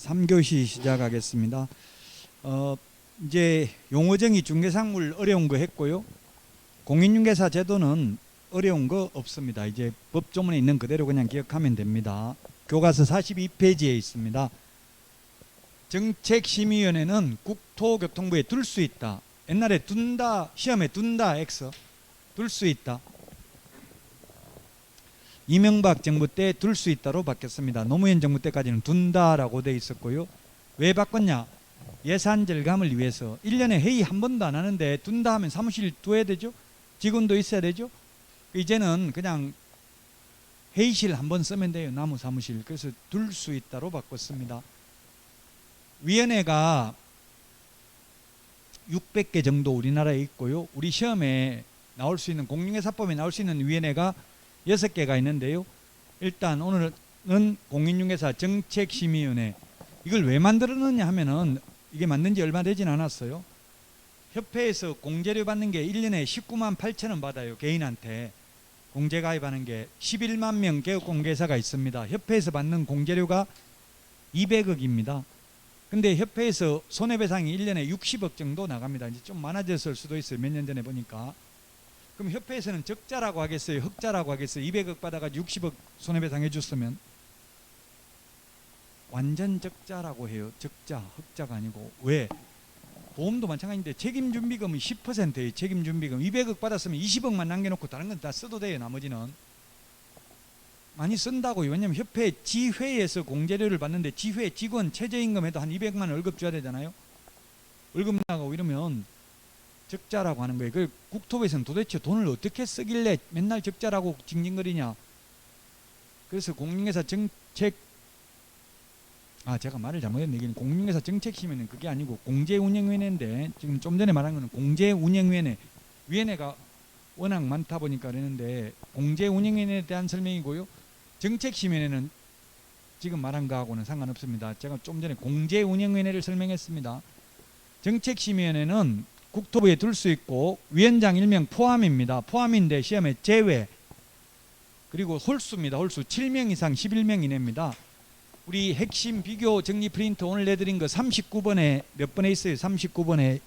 3교시 시작하겠습니다. 이제 용어정의 중개상물 어려운 거 했고요. 공인중개사 제도는 어려운 거 없습니다. 이제 법조문에 있는 그대로 그냥 기억하면 됩니다. 교과서 42페이지에 있습니다. 정책심의위원회는 국토교통부에 둘 수 있다. 옛날에 둔다, 시험에 둔다 X 둘 수 있다. 이명박 정부 때 둘 수 있다로 바뀌었습니다. 노무현 정부 때까지는 둔다라고 돼 있었고요. 왜 바꿨냐? 예산 절감을 위해서 1년에 회의 한 번도 안 하는데 둔다 하면 사무실 둬야 되죠. 직원도 있어야 되죠. 이제는 그냥 회의실 한 번 쓰면 돼요. 나무 사무실. 그래서 둘 수 있다로 바꿨습니다. 위원회가 600개 정도 우리나라에 있고요. 우리 시험에 나올 수 있는 공인중개사법에 나올 수 있는 위원회가 6개가 있는데요. 일단 오늘은 공인중개사 정책심의위원회, 이걸 왜 만들었느냐 하면은 이게 만든 지 얼마 되진 않았어요. 협회에서 공제료 받는 게 1년에 19만 8천 원 받아요. 개인한테 공제 가입하는 게 11만 명 개업공개사가 있습니다. 협회에서 받는 공제료가 200억입니다. 근데 협회에서 손해배상이 1년에 60억 정도 나갑니다. 이제 좀 많아졌을 수도 있어요. 몇 년 전에 보니까. 그럼 협회에서는 적자라고 하겠어요? 흑자라고 하겠어요? 200억 받아가지고 60억 손해배상 해줬으면 완전 적자라고 해요. 적자, 흑자가 아니고. 왜? 보험도 마찬가지인데 책임준비금이 10%예요. 책임준비금 200억 받았으면 20억만 남겨놓고 다른 건 다 써도 돼요. 나머지는 많이 쓴다고요. 왜냐하면 협회 지회에서 공제료를 받는데 지회 직원 최저임금에도 한 200만 원 월급 줘야 되잖아요. 월급 나가고 이러면 적자라고 하는 거예요. 그 국토부에서는 도대체 돈을 어떻게 쓰길래 맨날 적자라고 징징거리냐. 그래서 공인중개사 정책, 제가 말을 잘못했네. 공인중개사 정책심의는 그게 아니고 공제운영위원회인데, 지금 좀 전에 말한 거는 공제운영위원회, 위원회가 워낙 많다 보니까 그러는데 공제운영위원회에 대한 설명이고요. 정책심의위원회는 지금 말한 거하고는 상관없습니다. 제가 좀 전에 공제운영위원회를 설명했습니다. 정책심의위원회는 국토부에 둘 수 있고 위원장 일명 포함입니다. 포함인데 시험에 제외. 그리고 홀수입니다. 홀수 7명 이상 11명 이내입니다. 우리 핵심 비교 정리 프린트 오늘 내드린 거 39번에 몇 번에 있어요? 39번에.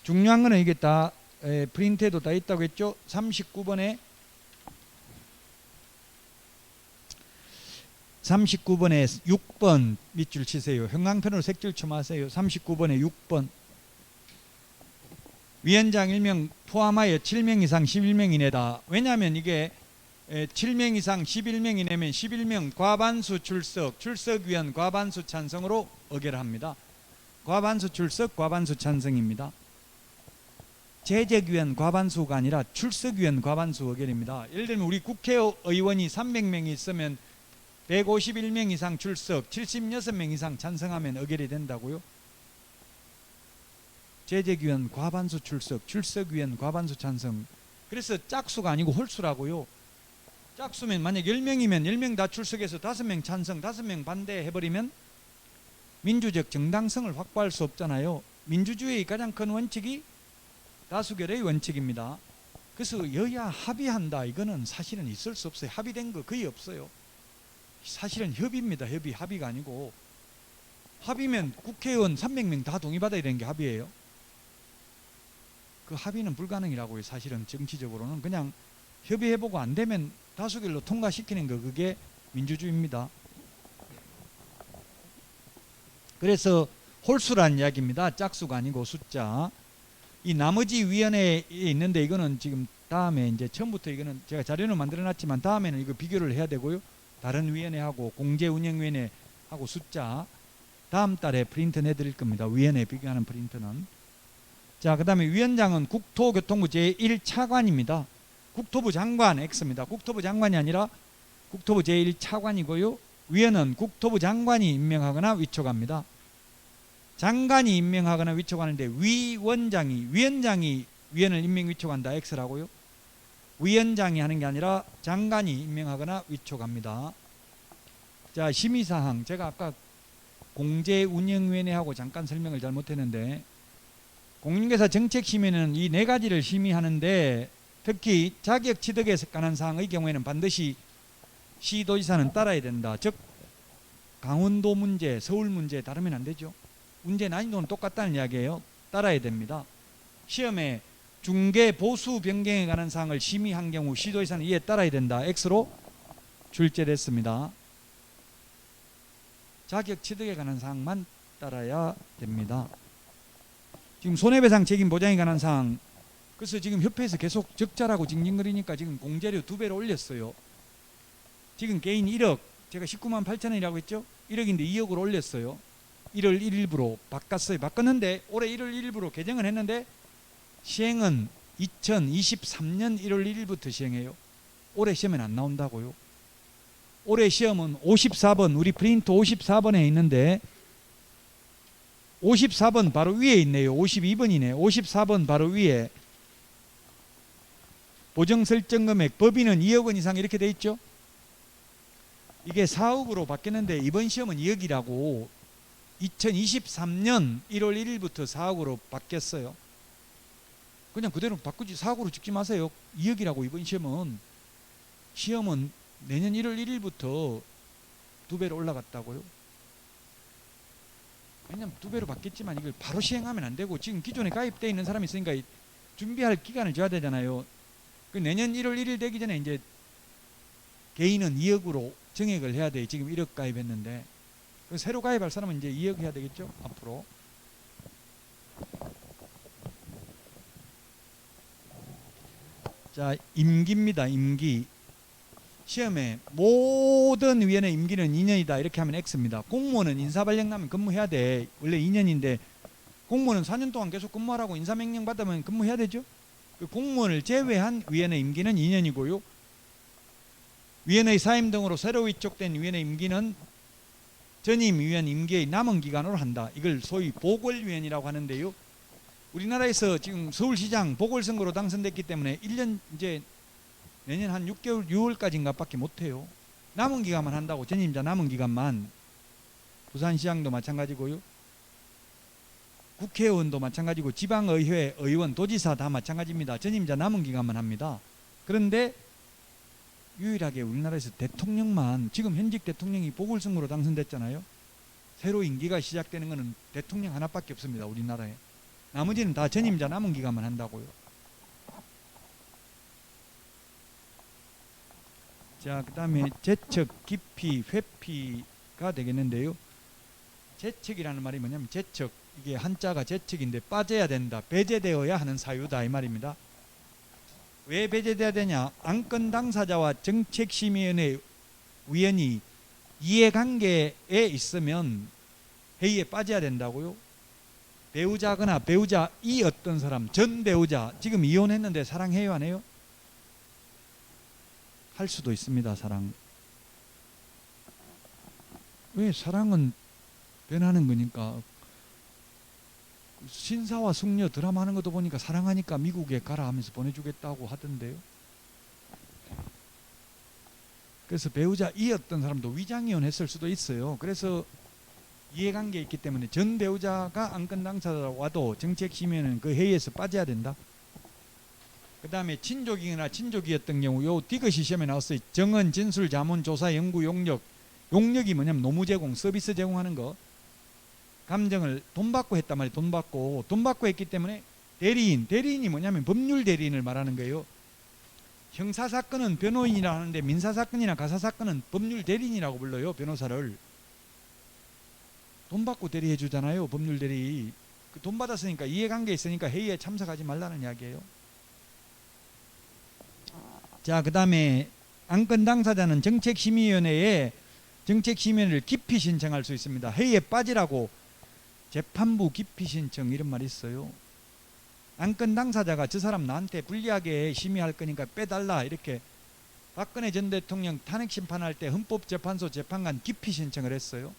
중요한 거는 이게 다 프린트에도 다 있다고 했죠? 39번에 6번 밑줄 치세요. 형광펜으로 색줄 첨하세요. 39번에 6번. 위원장 1명 포함하여 7명 이상 11명 이내다. 왜냐하면 이게 7명 이상 11명 이내면 11명 과반수 출석, 출석위원 과반수 찬성으로 의결합니다. 과반수 출석, 과반수 찬성입니다. 재적위원 과반수가 아니라 출석위원 과반수 의결입니다. 예를 들면 우리 국회의원이 300명이 있으면 151명 이상 출석, 76명 이상 찬성하면 의결이 된다고요. 재적위원 과반수 출석, 출석위원 과반수 찬성. 그래서 짝수가 아니고 홀수라고요. 짝수면 만약 10명이면 10명 다 출석해서 5명 찬성, 5명 반대 해버리면 민주적 정당성을 확보할 수 없잖아요. 민주주의의 가장 큰 원칙이 다수결의 원칙입니다. 그래서 여야 합의한다, 이거는 사실은 있을 수 없어요. 합의된 거 거의 없어요. 사실은 협의입니다. 합의가 아니고. 합의면 국회의원 300명 다 동의받아야 되는 게 합의예요. 그 합의는 불가능이라고요. 사실은 정치적으로는 그냥 협의해보고 안 되면 다수결로 통과시키는 거, 그게 민주주의입니다. 그래서 홀수란 이야기입니다. 짝수가 아니고 숫자. 이 나머지 위원회에 있는데 이거는 지금 다음에 이제 처음부터 이거는 제가 자료는 만들어놨지만 다음에는 이거 비교를 해야 되고요. 다른 위원회하고 공제운영위원회하고 숫자 다음 달에 프린트 내드릴 겁니다. 위원회 비교하는 프린트는. 자, 그 다음에 위원장은 국토교통부 제1차관입니다. 국토부 장관 X입니다. 국토부 장관이 아니라 국토부 제1차관이고요. 위원은 국토부 장관이 임명하거나 위촉합니다. 장관이 임명하거나 위촉하는데 위원장이 위원을 임명 위촉한다 X라고요. 위원장이 하는 게 아니라 장관이 임명하거나 위촉합니다. 자, 심의사항, 제가 아까 공제운영위원회하고 잠깐 설명을 잘못했는데, 공인중개사 정책심의는 이 4가지를 심의하는데 특히 자격 취득에 관한 사항의 경우에는 반드시 시도지사는 따라야 된다. 즉 강원도 문제, 서울 문제 다르면 안 되죠. 문제 난이도는 똑같다는 이야기예요. 따라야 됩니다. 시험에 중개 보수 변경에 관한 사항을 심의한 경우 시도의사는 이에 따라야 된다. X로 출제됐습니다. 자격 취득에 관한 사항만 따라야 됩니다. 지금 손해배상 책임 보장에 관한 사항, 그래서 지금 협회에서 계속 적자라고 징징거리니까 지금 공제료 2배로 올렸어요. 지금 개인 1억, 제가 19만 8천 원이라고 했죠? 1억인데 2억으로 올렸어요. 1월 1일부로 바꿨어요. 바꿨는데 올해 1월 1일부로 개정을 했는데 시행은 2023년 1월 1일부터 시행해요. 올해 시험엔 안 나온다고요. 올해 시험은 54번, 우리 프린트 54번에 있는데 54번 바로 위에 있네요. 52번이네. 54번 바로 위에 보정설정금액 법인은 2억 원 이상 이렇게 돼 있죠. 이게 4억으로 바뀌었는데 이번 시험은 2억이라고 2023년 1월 1일부터 4억으로 바뀌었어요. 그냥 그대로 바꾸지 4억으로 찍지 마세요. 2억이라고 이번 시험은 내년 1월 1일부터 2배로 올라갔다고요. 왜냐면 2배로 바뀌었지만 이걸 바로 시행하면 안 되고 지금 기존에 가입되어 있는 사람이 있으니까 준비할 기간을 줘야 되잖아요. 그 내년 1월 1일 되기 전에 이제 개인은 2억으로 정액을 해야 돼. 지금 1억 가입했는데 새로 가입할 사람은 이제 2억 해야 되겠죠 앞으로. 자, 임기입니다. 임기. 시험에 모든 위원회 임기는 2년이다 이렇게 하면 X입니다. 공무원은 인사발령 나면 근무해야 돼. 원래 2년인데 공무원은 4년 동안 계속 근무하라고 인사명령 받으면 근무해야 되죠. 그 공무원을 제외한 위원회 임기는 2년이고요. 위원회 사임 등으로 새로 위촉된 위원회 임기는 전임 위원 임기의 남은 기간으로 한다. 이걸 소위 보궐위원이라고 하는데요. 우리나라에서 지금 서울시장 보궐선거로 당선됐기 때문에 1년 이제 내년 한 6개월 6월까지인가 밖에 못해요. 남은 기간만 한다고. 전임자 남은 기간만. 부산시장도 마찬가지고요. 국회의원도 마찬가지고 지방의회 의원 도지사 다 마찬가지입니다. 전임자 남은 기간만 합니다. 그런데 유일하게 우리나라에서 대통령만, 지금 현직 대통령이 보궐선거로 당선됐잖아요. 새로 임기가 시작되는 것은 대통령 하나밖에 없습니다. 우리나라에. 나머지는 다 전임자 남은 기간만 한다고요. 자, 그 다음에 재척, 기피, 회피가 되겠는데요. 재척이라는 말이 뭐냐면 재척, 이게 한자가 재척인데 빠져야 된다, 배제되어야 하는 사유다 이 말입니다. 왜 배제돼야 되냐? 안건 당사자와 정책심의위원회 위원이 이해관계에 있으면 회의에 빠져야 된다고요. 배우자거나 배우자 이 어떤 사람, 전 배우자, 지금 이혼했는데 사랑해요 안 해요? 할 수도 있습니다. 사랑. 왜? 사랑은 변하는 거니까. 신사와 숙녀 드라마 하는 것도 보니까 사랑하니까 미국에 가라 하면서 보내주겠다고 하던데요. 그래서 배우자 이었던 사람도 위장이혼 했을 수도 있어요. 그래서 이해관계 있기 때문에 전 배우자가 안건 당사자라고 와도 정책심의는 그 회의에서 빠져야 된다. 그 다음에 친족이거나 친족이었던 경우 요 디귿이 시험에 나왔어요. 정언, 진술, 자문, 조사, 연구, 용역. 용역이 뭐냐면 노무 제공, 서비스 제공하는 거. 감정을 돈 받고 했단 말이에요. 돈 받고 했기 때문에 대리인이 뭐냐면 법률 대리인을 말하는 거예요. 형사사건은 변호인이라 하는데 민사사건이나 가사사건은 법률 대리인이라고 불러요. 변호사를. 돈 받고 대리해 주잖아요. 법률 대리. 돈 받았으니까 이해관계 있으니까 회의에 참석하지 말라는 이야기예요. 자, 그 다음에 안건 당사자는 정책심의위원회에 정책심의를 기피 신청할 수 있습니다. 회의에 빠지라고 재판부 기피 신청 이런 말이 있어요. 안건 당사자가 저 사람 나한테 불리하게 심의할 거니까 빼달라 이렇게 박근혜 전 대통령 탄핵 심판할 때 헌법재판소 재판관 기피 신청을 했어요.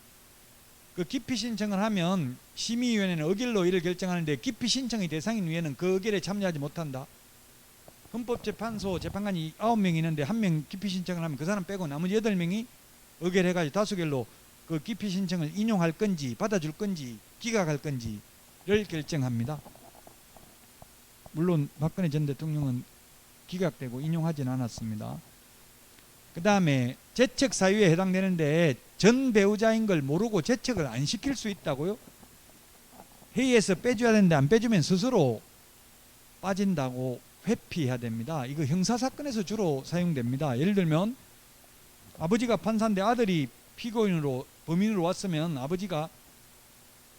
그 기피 신청을 하면 심의위원회는 의결로 이를 결정하는데 기피 신청의 대상인 위원은 그 의결에 참여하지 못한다. 헌법재판소 재판관이 9명 있는데 1명 기피 신청을 하면 그 사람 빼고 나머지 8명이 의결해가지고 다수결로 그 기피 신청을 인용할 건지 받아줄 건지 기각할 건지를 결정합니다. 물론 박근혜 전 대통령은 기각되고 인용하진 않았습니다. 그 다음에 재척 사유에 해당되는데 전 배우자인 걸 모르고 재척을 안 시킬 수 있다고요? 회의에서 빼줘야 되는데 안 빼주면 스스로 빠진다고 회피해야 됩니다. 이거 형사사건에서 주로 사용됩니다. 예를 들면 아버지가 판사인데 아들이 피고인으로 범인으로 왔으면 아버지가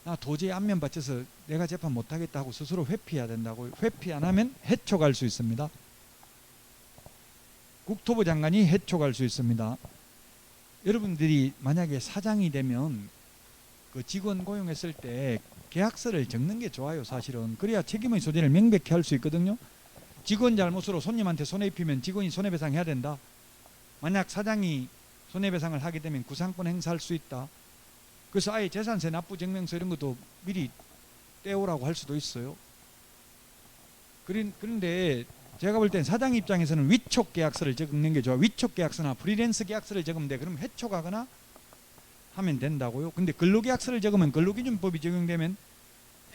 나 도저히 안면 받쳐서 내가 재판 못하겠다 하고 스스로 회피해야 된다고요. 회피 안 하면 해촉할 수 있습니다. 국토부 장관이 해촉할 수 있습니다. 여러분들이 만약에 사장이 되면 그 직원 고용했을 때 계약서를 적는 게 좋아요. 사실은 그래야 책임의 소재를 명백히 할 수 있거든요. 직원 잘못으로 손님한테 손해 입히면 직원이 손해배상해야 된다. 만약 사장이 손해배상을 하게 되면 구상권 행사할 수 있다. 그래서 아예 재산세 납부 증명서 이런 것도 미리 떼오라고 할 수도 있어요. 그런데 제가 볼 땐 사장 입장에서는 위촉 계약서를 적는 게 좋아. 위촉 계약서나 프리랜서 계약서를 적으면 돼. 그럼 해촉하거나 하면 된다고요. 근데 근로계약서를 적으면 근로기준법이 적용되면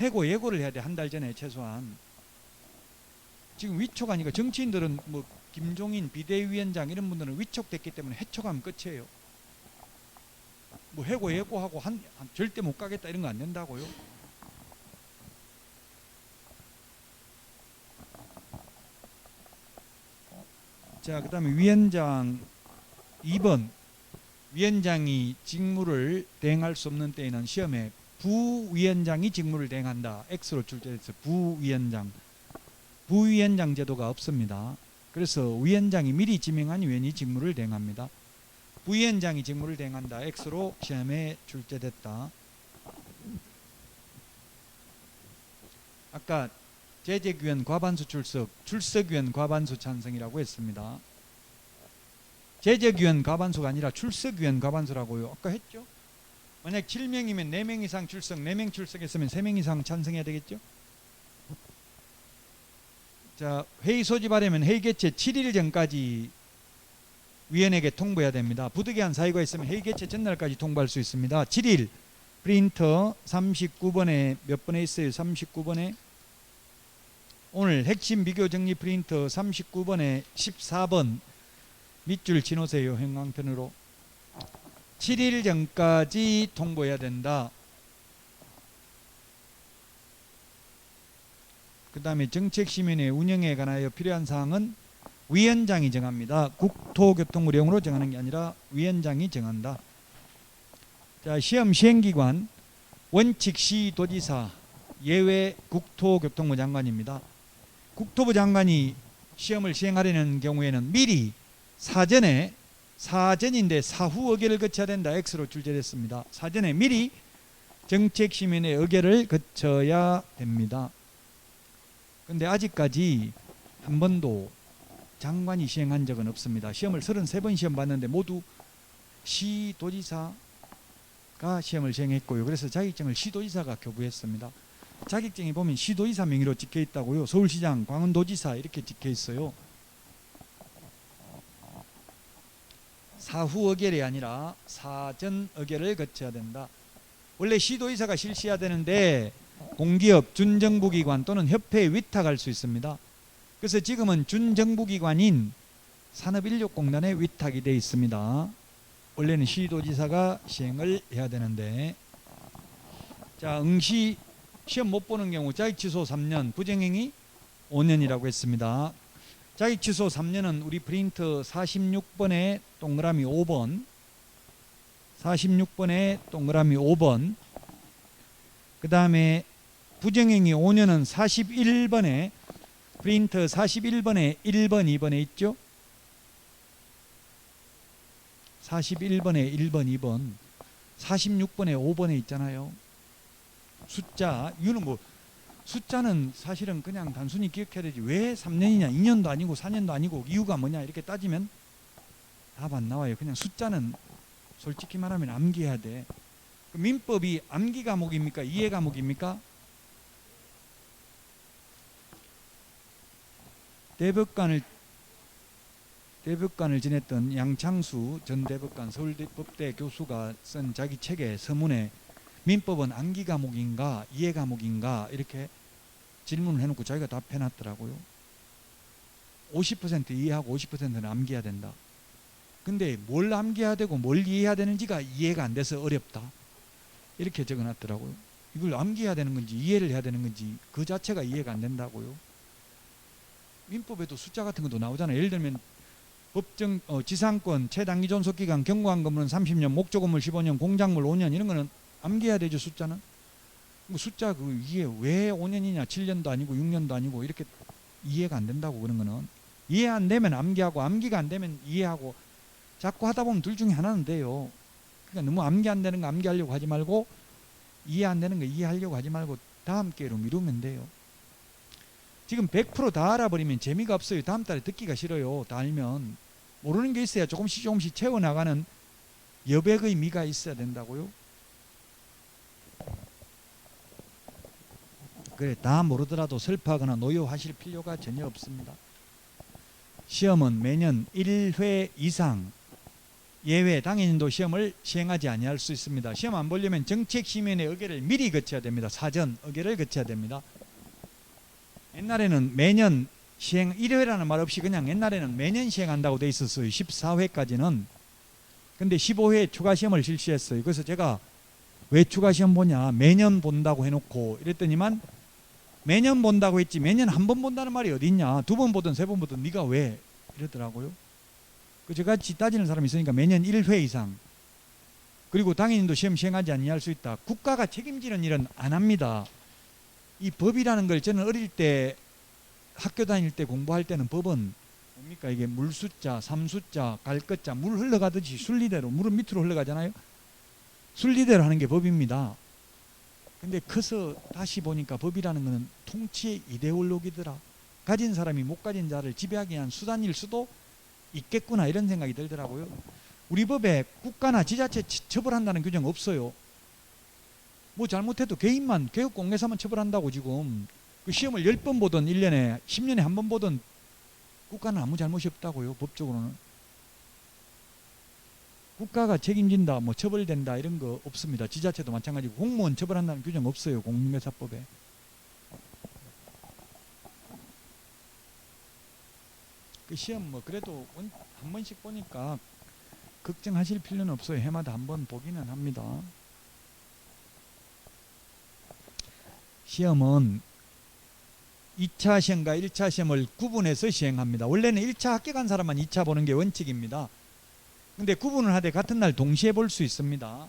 해고 예고를 해야 돼. 한 달 전에 최소한. 지금 위촉하니까 정치인들은 뭐 김종인 비대위원장 이런 분들은 위촉됐기 때문에 해촉하면 끝이에요. 뭐 해고 예고하고 절대 못 가겠다 이런 거 안 된다고요. 자, 그 다음에 위원장 2번 위원장이 직무를 대행할 수 없는 때에는 시험에 부위원장이 직무를 대행한다. X로 출제돼서 부위원장 제도가 없습니다. 그래서 위원장이 미리 지명한 위원이 직무를 대행합니다. 부위원장이 직무를 대행한다. X로 시험에 출제됐다. 아까 재직위원 과반수 출석위원 과반수 찬성이라고 했습니다. 재직위원 과반수가 아니라 출석위원 과반수라고요. 아까 했죠? 만약 7명이면 4명 이상 출석, 4명 출석했으면 3명 이상 찬성해야 되겠죠? 자, 회의 소집하려면 회의 개최 7일 전까지 위원에게 통보해야 됩니다. 부득이한 사유가 있으면 회의 개최 전날까지 통보할 수 있습니다. 7일 프린터 39번에 몇 번에 있어요? 39번에 오늘 핵심 비교 정리 프린터 39번에 14번 밑줄 지놓으세요. 형광펜으로. 7일 전까지 통보해야 된다. 그 다음에 정책시민회 운영에 관하여 필요한 사항은 위원장이 정합니다. 국토교통부령으로 정하는 게 아니라 위원장이 정한다. 자, 시험 시행기관 원칙 시도지사 예외 국토교통부 장관입니다. 국토부 장관이 시험을 시행하려는 경우에는 미리 사전인데 사후 의결을 거쳐야 된다. X로 출제됐습니다. 사전에 미리 정책시민의 의결을 거쳐야 됩니다. 그런데 아직까지 한 번도 장관이 시행한 적은 없습니다. 시험을 33번 시험 봤는데 모두 시도지사가 시험을 시행했고요. 그래서 자격증을 시도지사가 교부했습니다. 자격증에 보면 시도지사 명의로 찍혀 있다고요. 서울시장, 광원도지사 이렇게 찍혀 있어요. 사후 의결이 아니라 사전 의결을 거쳐야 된다. 원래 시도지사가 실시해야 되는데 공기업, 준정부기관 또는 협회에 위탁할 수 있습니다. 그래서 지금은 준정부기관인 산업인력공단에 위탁이 되어 있습니다. 원래는 시도지사가 시행을 해야 되는데, 자, 응시 시험 못 보는 경우 자격 취소 3년, 부정행위 5년이라고 했습니다. 자격 취소 3년은 우리 프린터 46번에 동그라미 5번, 46번에 동그라미 5번, 그 다음에 부정행위 5년은 41번에 프린터 41번에 1번, 2번에 있죠. 41번에 1번, 2번, 46번에 5번에 있잖아요. 숫자, 이거는 뭐 숫자는 사실은 그냥 단순히 기억해야 되지 왜 3년이냐, 2년도 아니고 4년도 아니고 이유가 뭐냐 이렇게 따지면 답 안 나와요. 그냥 숫자는 솔직히 말하면 암기해야 돼. 민법이 암기 과목입니까? 이해 과목입니까? 대법관을 지냈던 양창수 전 대법관 서울법대 교수가 쓴 자기 책에 서문에 민법은 암기 과목인가 이해 과목인가 이렇게 질문을 해놓고 자기가 답해놨더라고요. 50% 이해하고 50%는 암기해야 된다. 근데 뭘 암기해야 되고 뭘 이해해야 되는지가 이해가 안 돼서 어렵다. 이렇게 적어놨더라고요. 이걸 암기해야 되는 건지 이해를 해야 되는 건지 그 자체가 이해가 안 된다고요. 민법에도 숫자 같은 것도 나오잖아요. 예를 들면 법정 지상권, 최단기 존속기간, 경고한 건물은 30년, 목조 건물 15년, 공작물 5년 이런 거는 암기해야 되죠. 숫자는. 뭐 숫자 이게 왜 5년이냐, 7년도 아니고 6년도 아니고 이렇게 이해가 안 된다고. 그런 거는 이해 안 되면 암기하고 암기가 안 되면 이해하고 자꾸 하다 보면 둘 중에 하나는 돼요. 그러니까 너무 암기 안 되는 거 암기하려고 하지 말고 이해 안 되는 거 이해하려고 하지 말고 다음 기회로 미루면 돼요. 지금 100% 다 알아버리면 재미가 없어요. 다음 달에 듣기가 싫어요. 다 알면. 모르는 게 있어야 조금씩 조금씩 채워나가는 여백의 미가 있어야 된다고요. 그래, 다 모르더라도 슬퍼하거나 노여하실 필요가 전혀 없습니다. 시험은 매년 1회 이상 예외 당연인도 시험을 시행하지 아니할 수 있습니다. 시험 안 보려면 정책심의원의 의결을 미리 거쳐야 됩니다. 사전 의결을 거쳐야 됩니다. 옛날에는 매년 시행 1회라는 말 없이 그냥 옛날에는 매년 시행한다고 돼 있었어요. 14회까지는. 근데 15회 추가 시험을 실시했어요. 그래서 제가 왜 추가 시험 보냐, 매년 본다고 해놓고 이랬더니만 매년 본다고 했지 매년 한 번 본다는 말이 어디 있냐, 두 번 보든 세 번 보든 네가 왜, 이러더라고요. 저같이 따지는 사람이 있으니까 매년 1회 이상. 그리고 당연인도 시험 시행하지 아니할 수 있다. 국가가 책임지는 일은 안 합니다. 이 법이라는 걸 저는 어릴 때 학교 다닐 때 공부할 때는 법은 뭡니까, 이게 물숫자, 삼숫자, 갈것자, 물 흘러가듯이 순리대로, 물은 밑으로 흘러가잖아요. 순리대로 하는 게 법입니다. 근데 커서 다시 보니까 법이라는 것은 통치의 이데올로기더라. 가진 사람이 못 가진 자를 지배하기 위한 수단일 수도 있겠구나, 이런 생각이 들더라고요. 우리 법에 국가나 지자체 처벌한다는 규정 없어요. 뭐 잘못해도 개인만, 개업공개사만 처벌한다고. 지금 그 시험을 10번 보든 1년에 10년에 한 번 보든 국가는 아무 잘못이 없다고요. 법적으로는. 국가가 책임진다, 뭐 처벌된다 이런 거 없습니다. 지자체도 마찬가지고. 공무원 처벌한다는 규정 없어요. 공인중개사법에. 그 시험 뭐 그래도 한 번씩 보니까 걱정하실 필요는 없어요. 해마다 한 번 보기는 합니다. 시험은 2차 시험과 1차 시험을 구분해서 시행합니다. 원래는 1차 합격한 사람만 2차 보는 게 원칙입니다. 근데 구분을 하되 같은 날 동시에 볼 수 있습니다.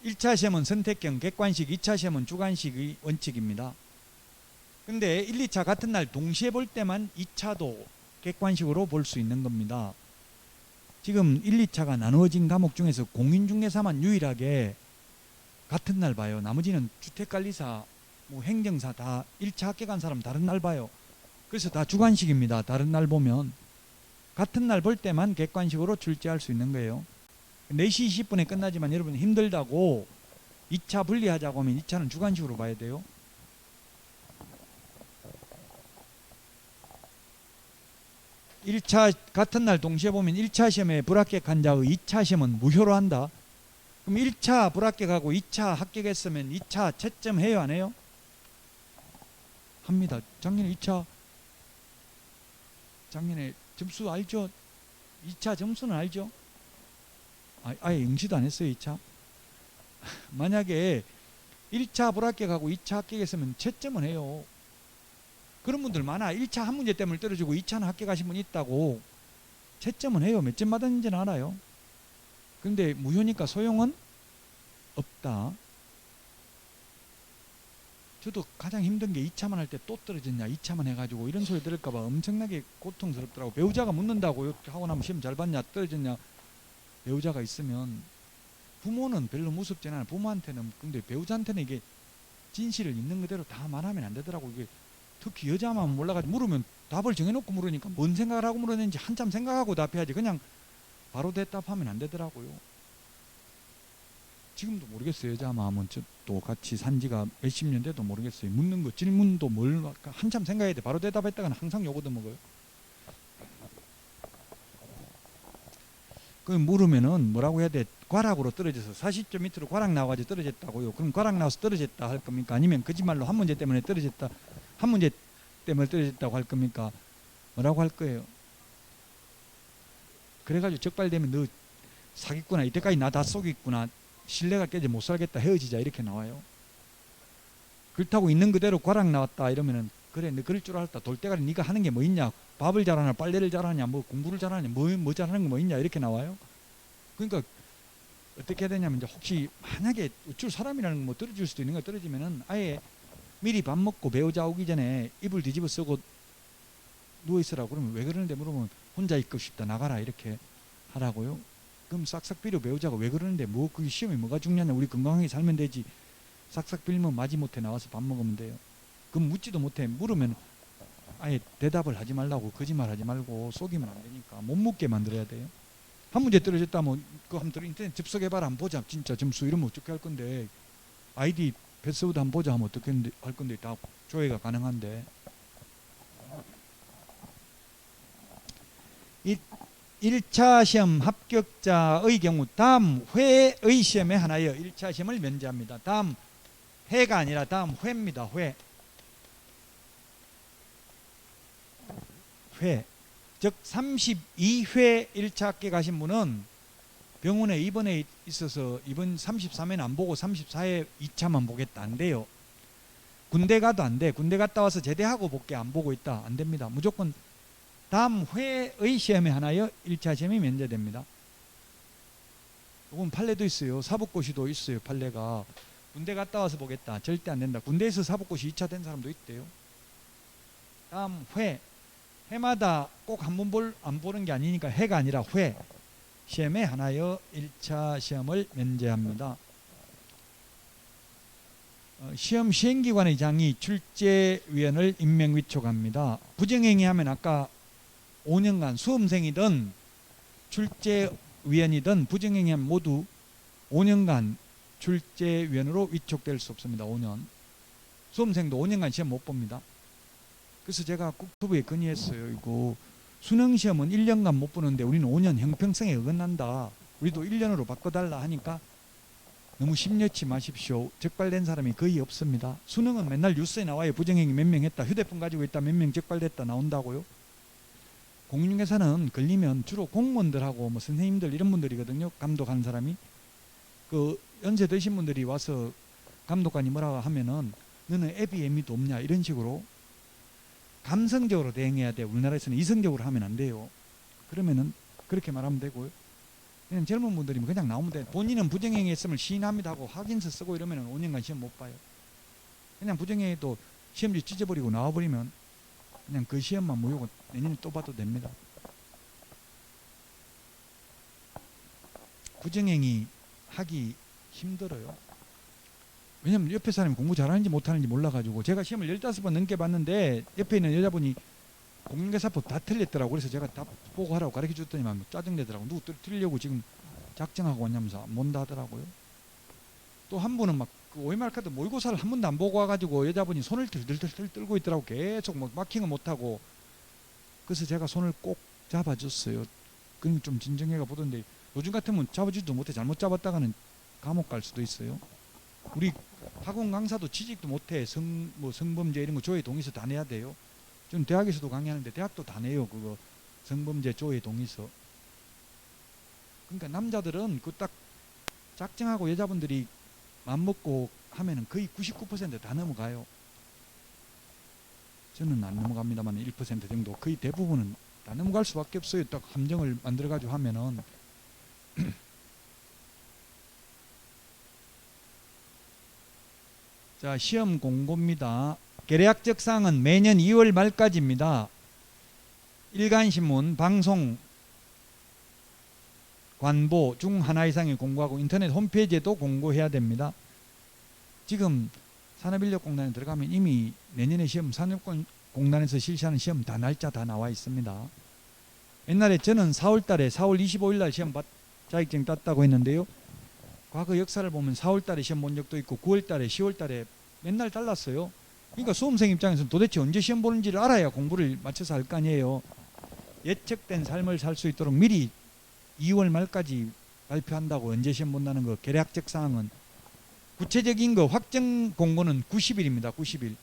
1차 시험은 선택형 객관식, 2차 시험은 주관식의 원칙입니다. 근데 1, 2차 같은 날 동시에 볼 때만 2차도 객관식으로 볼 수 있는 겁니다. 지금 1, 2차가 나누어진 과목 중에서 공인중개사만 유일하게 같은 날 봐요. 나머지는 주택관리사, 뭐 행정사 다 1차 합격한 사람 다른 날 봐요. 그래서 다 주관식입니다. 다른 날 보면. 같은 날 볼 때만 객관식으로 출제할 수 있는 거예요. 4시 20분에 끝나지만 여러분 힘들다고 2차 분리하자고 하면 2차는 주관식으로 봐야 돼요. (1차) 같은 날 동시에 보면 1차 시험에 불합격한 자의 2차 시험은 무효로 한다. 그럼 1차 불합격하고 2차 합격했으면 2차 채점 해요, 안 해요? 합니다. 작년에 2차 작년에 점수 알죠? 2차 점수는 알죠? 아예 응시도 안 했어요. 2차. 만약에 1차 불합격하고 2차 합격했으면 채점은 해요. 그런 분들 많아. 1차 한 문제 때문에 떨어지고 2차는 합격하신 분 있다고. 채점은 해요. 몇 점 받았는지는 알아요. 그런데 무효니까 소용은 없다. 저도 가장 힘든 게 2차만 할 때 또 떨어졌냐, 2차만 해가지고 이런 소리 들을까봐 엄청나게 고통스럽더라고. 배우자가 묻는다고요. 하고 나면 시험 잘 봤냐, 떨어졌냐. 배우자가 있으면. 부모는 별로 무섭지 않아요. 부모한테는. 근데 배우자한테는 이게 진실을 있는 그대로 다 말하면 안 되더라고. 이게 특히 여자만 몰라가지고 물으면 답을 정해놓고 물으니까 뭔 생각을 하고 물었는지 한참 생각하고 답해야지. 그냥 바로 대답하면 안 되더라고요. 지금도 모르겠어요. 여자 마음은. 또 같이 산 지가 몇십 년 돼도 모르겠어요. 묻는 거 질문도 뭘 한참 생각해야 돼. 바로 대답했다가는 항상 욕 얻어먹어요. 그 물으면은 뭐라고 해야 돼? 과락으로 떨어져서 40점 밑으로 과락 나와가지고 떨어졌다고요. 그럼 과락 나와서 떨어졌다 할 겁니까? 아니면 거짓말로 한 문제 때문에 떨어졌다, 한 문제 때문에 떨어졌다고 할 겁니까? 뭐라고 할 거예요? 그래가지고 적발되면 너 사기꾼아, 이때까지 나 다 속였구나, 신뢰가 깨져 못 살겠다, 헤어지자, 이렇게 나와요. 그렇다고 있는 그대로 과락 나왔다 이러면은, 그래 너 그럴 줄 알았다, 돌대가리 네가 하는 게 뭐 있냐, 밥을 잘하냐, 빨래를 잘하냐, 뭐 공부를 잘하냐, 뭐 잘하는 거 뭐 있냐, 이렇게 나와요. 그러니까 어떻게 해야 되냐면, 이제 혹시 만약에 어쩔 사람이라는 거 뭐 떨어질 수도 있는 거, 떨어지면은 아예 미리 밥 먹고 배우자 오기 전에 이불 뒤집어 쓰고 누워있으라고. 그러면 왜 그러는데 물으면, 혼자 있고 싶다, 나가라, 이렇게 하라고요. 그럼 싹싹 비려 배우자가 왜 그러는데, 뭐 그게 시험이 뭐가 중요하냐, 우리 건강하게 살면 되지, 싹싹 빌면 마지못해 나와서 밥 먹으면 돼요. 그럼 묻지도 못해. 물으면 아예 대답을 하지 말라고, 거짓말 하지 말고, 속이면 안 되니까 못 묻게 만들어야 돼요. 한 문제 떨어졌다, 뭐 그거 한번 인터넷 접속해봐라, 한번 보자, 진짜 점수 이러면 어떻게 할 건데, 아이디 패스워드 한번 보자 하면 어떻게 할 건데, 다 조회가 가능한데. 1차 시험 합격자의 경우 다음 회의 시험에 하나여 1차 시험을 면제합니다. 다음 해가 아니라 다음 회입니다. 회. 즉 32회 1차 합격 하신 분은 병원에 입원해 있어서 이번 33회는 안 보고 34회 2차만 보겠다, 안 돼요. 군대 가도 안 돼. 군대 갔다 와서 제대하고 볼게, 안 보고 있다, 안 됩니다. 무조건 다음 회의 시험에 하나여 1차 시험이 면제됩니다. 이건 판례도 있어요. 사법고시도 있어요. 판례가. 군대 갔다 와서 보겠다, 절대 안 된다. 군대에서 사법고시 2차 된 사람도 있대요. 다음 해마다 꼭 한 번 안 보는 게 아니니까 해가 아니라 회 시험에 하나여 1차 시험을 면제합니다. 시험 시행기관의 장이 출제위원을 임명위촉합니다. 부정행위하면 아까 5년간 수험생이든 출제위원이든 부정행위하면 모두 5년간 출제위원으로 위촉될 수 없습니다. 5년. 수험생도 5년간 시험 못 봅니다. 그래서 제가 국토부에 건의했어요. 이거 수능시험은 1년간 못 보는데 우리는 5년 형평성에 어긋난다, 우리도 1년으로 바꿔달라 하니까 너무 심려치 마십시오. 적발된 사람이 거의 없습니다. 수능은 맨날 뉴스에 나와요. 부정행위 몇 명 했다, 휴대폰 가지고 있다, 몇 명 적발됐다, 나온다고요. 공인중개사는 걸리면 주로 공무원들하고 뭐 선생님들 이런 분들이거든요. 감독하는 사람이. 그 연세 드신 분들이 와서 감독관이 뭐라고 하면은, 너는 애비 애미도 없냐, 이런 식으로 감성적으로 대응해야 돼. 우리나라에서는 이성적으로 하면 안 돼요. 그러면은 그렇게 말하면 되고요. 그냥 젊은 분들이면 그냥 나오면 돼. 본인은 부정행위 했음을 시인합니다 하고 확인서 쓰고 이러면은 5년간 시험 못 봐요. 그냥 부정행위도 시험지 찢어버리고 나와버리면 그냥 그 시험만 모이고 내년에 또 봐도 됩니다. 부정행위 하기 힘들어요. 왜냐면 옆에 사람이 공부 잘하는지 못하는지 몰라가지고. 제가 시험을 15번 넘게 봤는데 옆에 있는 여자분이 공인중개사법 다 틀렸더라고. 그래서 제가 다 보고 하라고 가르쳐 줬더니만 짜증내더라고. 누구 틀리려고 지금 작정하고 왔냐면서 못다 하더라고요. 또 한 분은 막 그 OMR 카드 모의고사를 한 번도 안 보고 와가지고 여자분이 손을 들들들 떨고 있더라고. 계속 뭐 마킹을 못하고. 그래서 제가 손을 꼭 잡아줬어요. 그러니까 좀 진정해가 보던데, 요즘 같으면 잡아주지도 못해. 잘못 잡았다가는 감옥 갈 수도 있어요. 우리 학원 강사도 취직도 못해. 성범죄 이런 거 조회 동의서 다 내야 돼요. 좀 대학에서도 강의하는데 대학도 다 내요. 그거 성범죄 조회 동의서. 그러니까 남자들은 그 딱 작정하고 여자분들이 맘먹고 하면은 거의 99% 다 넘어가요. 저는 안 넘어갑니다만 1% 정도. 거의 대부분은 다 넘어갈 수밖에 없어요. 딱 함정을 만들어가지고 하면은. 자, 시험 공고입니다. 계략적 사항은 매년 2월 말까지입니다. 일간신문, 방송, 관보 중 하나 이상이 공고하고 인터넷 홈페이지에도 공고해야 됩니다. 지금 산업인력공단에 들어가면 이미 내년에 시험 산업공단에서 실시하는 시험 다 날짜 다 나와 있습니다. 옛날에 저는 4월 25일 날 시험 자격증 땄다고 했는데요. 과거 역사를 보면 4월 달에 시험 본 적도 있고 9월 달에 10월 달에 맨날 달랐어요. 그러니까 수험생 입장에서는 도대체 언제 시험 보는지를 알아야 공부를 맞춰서 할 거 아니에요. 예측된 삶을 살 수 있도록 미리 2월 말까지 발표한다고. 언제 시험 본다는 거, 계략적 사항은. 구체적인 거 확정 공고는 90일입니다. 90일.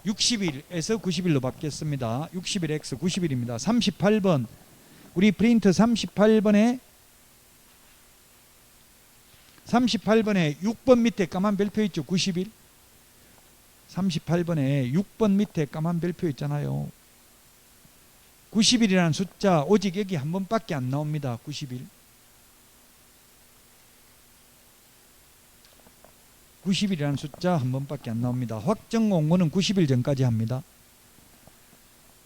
60일에서 90일로 바뀌었습니다. 60일에서 90일입니다. 38번 우리 프린트 38번에 6번 밑에 까만 별표 있죠. 90일. 38번에 6번 밑에 까만 별표 있잖아요. 90일이라는 숫자 오직 여기 한 번밖에 안 나옵니다. 90일. 90일이라는 숫자 한 번밖에 안 나옵니다. 확정 공고는 90일 전까지 합니다.